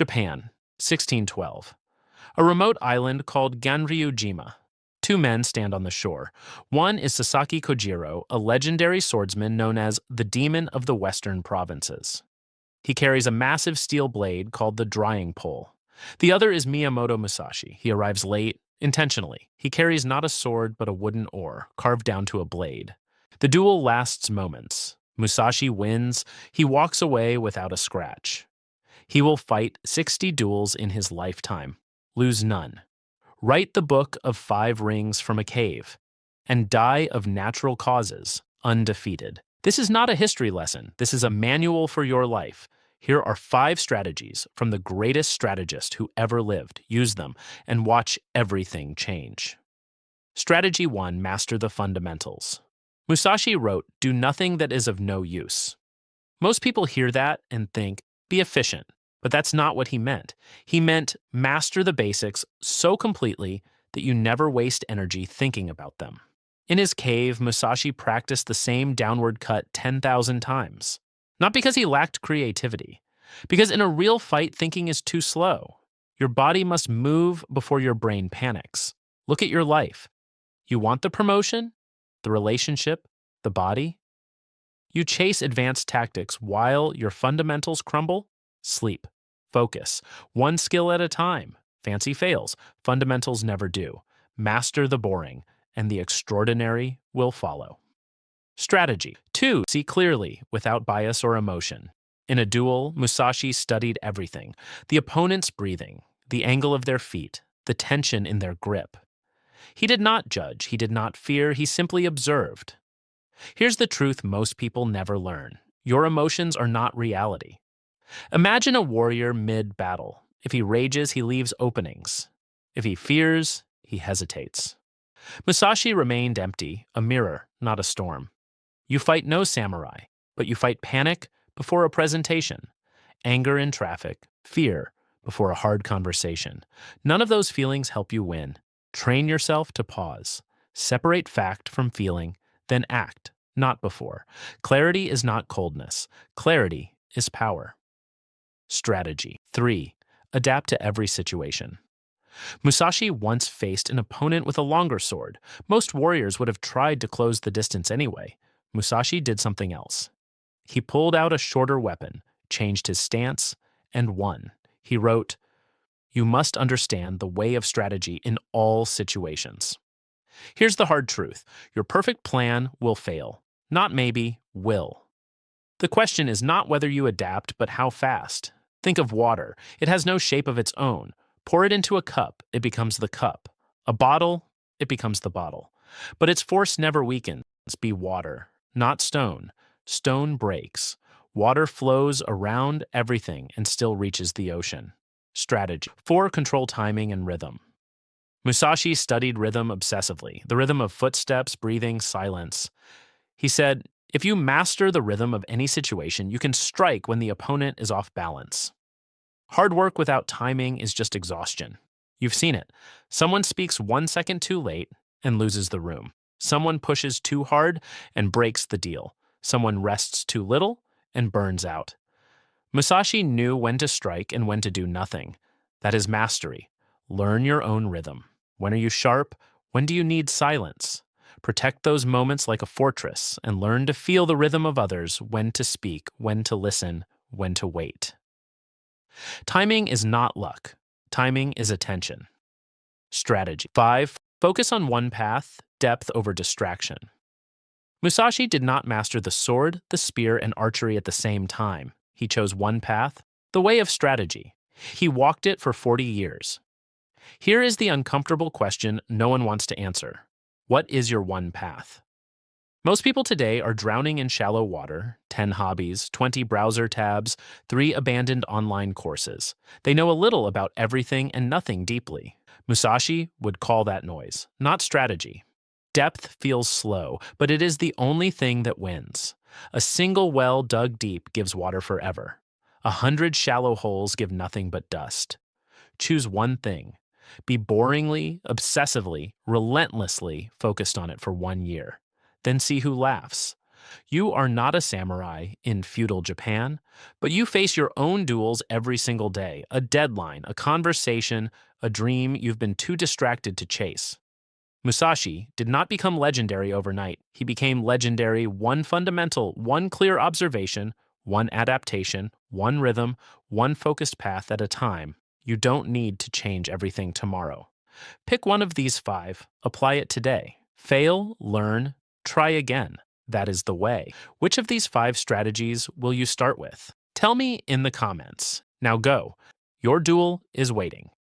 Japan, 1612. A remote island called Ganryujima. Two men stand on the shore. One is Sasaki Kojiro, a legendary swordsman known as the Demon of the Western Provinces. He carries a massive steel blade called the drying pole. The other is Miyamoto Musashi. He arrives late, intentionally. He carries not a sword but a wooden oar, carved down to a blade. The duel lasts moments. Musashi wins. He walks away without a scratch. He will fight 60 duels in his lifetime, lose none. Write the book of 5 rings from a cave, and die of natural causes, undefeated. This is not a history lesson. This is a manual for your life. Here are 5 strategies from the greatest strategist who ever lived. Use them and watch everything change. Strategy 1. Master the fundamentals. Musashi wrote, "Do nothing that is of no use." Most people hear that and think, be efficient. But that's not what he meant. He meant master the basics so completely that you never waste energy thinking about them. In his cave, Musashi practiced the same downward cut 10,000 times. Not because he lacked creativity, because in a real fight, thinking is too slow. Your body must move before your brain panics. Look at your life. You want the promotion, the relationship, the body? You chase advanced tactics while your fundamentals crumble? Sleep. Focus. One skill at a time. Fancy fails. Fundamentals never do. Master the boring, and the extraordinary will follow. Strategy 2. See clearly, without bias or emotion. In a duel, Musashi studied everything. The opponent's breathing, the angle of their feet, the tension in their grip. He did not judge, he did not fear, he simply observed. Here's the truth most people never learn. Your emotions are not reality. Imagine a warrior mid-battle. If he rages, he leaves openings. If he fears, he hesitates. Musashi remained empty, a mirror, not a storm. You fight no samurai, but you fight panic before a presentation, anger in traffic, fear before a hard conversation. None of those feelings help you win. Train yourself to pause. Separate fact from feeling, then act, not before. Clarity is not coldness. Clarity is power. Strategy 3. Adapt to every situation. Musashi once faced an opponent with a longer sword. Most warriors would have tried to close the distance anyway. Musashi did something else. He pulled out a shorter weapon, changed his stance, and won. He wrote, "You must understand the way of strategy in all situations." Here's the hard truth. Your perfect plan will fail. Not maybe, will. The question is not whether you adapt, but how fast. Think of water. It has no shape of its own. Pour it into a cup, it becomes the cup. A bottle, it becomes the bottle. But its force never weakens. Be water, not stone. Stone breaks. Water flows around everything and still reaches the ocean. Strategy 4. Control timing and rhythm. Musashi studied rhythm obsessively, the rhythm of footsteps, breathing, silence. He said, if you master the rhythm of any situation, you can strike when the opponent is off balance. Hard work without timing is just exhaustion. You've seen it. Someone speaks 1 second too late and loses the room. Someone pushes too hard and breaks the deal. Someone rests too little and burns out. Musashi knew when to strike and when to do nothing. That is mastery. Learn your own rhythm. When are you sharp? When do you need silence? Protect those moments like a fortress and learn to feel the rhythm of others, when to speak, when to listen, when to wait. Timing is not luck. Timing is attention. Strategy 5. Focus on one path, depth over distraction. Musashi did not master the sword, the spear, and archery at the same time. He chose one path, the way of strategy. He walked it for 40 years. Here is the uncomfortable question no one wants to answer. What is your one path? Most people today are drowning in shallow water, 10 hobbies, 20 browser tabs, 3 abandoned online courses. They know a little about everything and nothing deeply. Musashi would call that noise, not strategy. Depth feels slow, but it is the only thing that wins. A single well dug deep gives water forever. 100 shallow holes give nothing but dust. Choose one thing. Be boringly, obsessively, relentlessly focused on it for 1 year. Then see who laughs. You are not a samurai in feudal Japan, but you face your own duels every single day, a deadline, a conversation, a dream you've been too distracted to chase. Musashi did not become legendary overnight. He became legendary one fundamental, one clear observation, one adaptation, one rhythm, one focused path at a time. You don't need to change everything tomorrow. Pick one of these five, apply it today. Fail, learn, try again. That is the way. Which of these five strategies will you start with? Tell me in the comments. Now go. Your duel is waiting.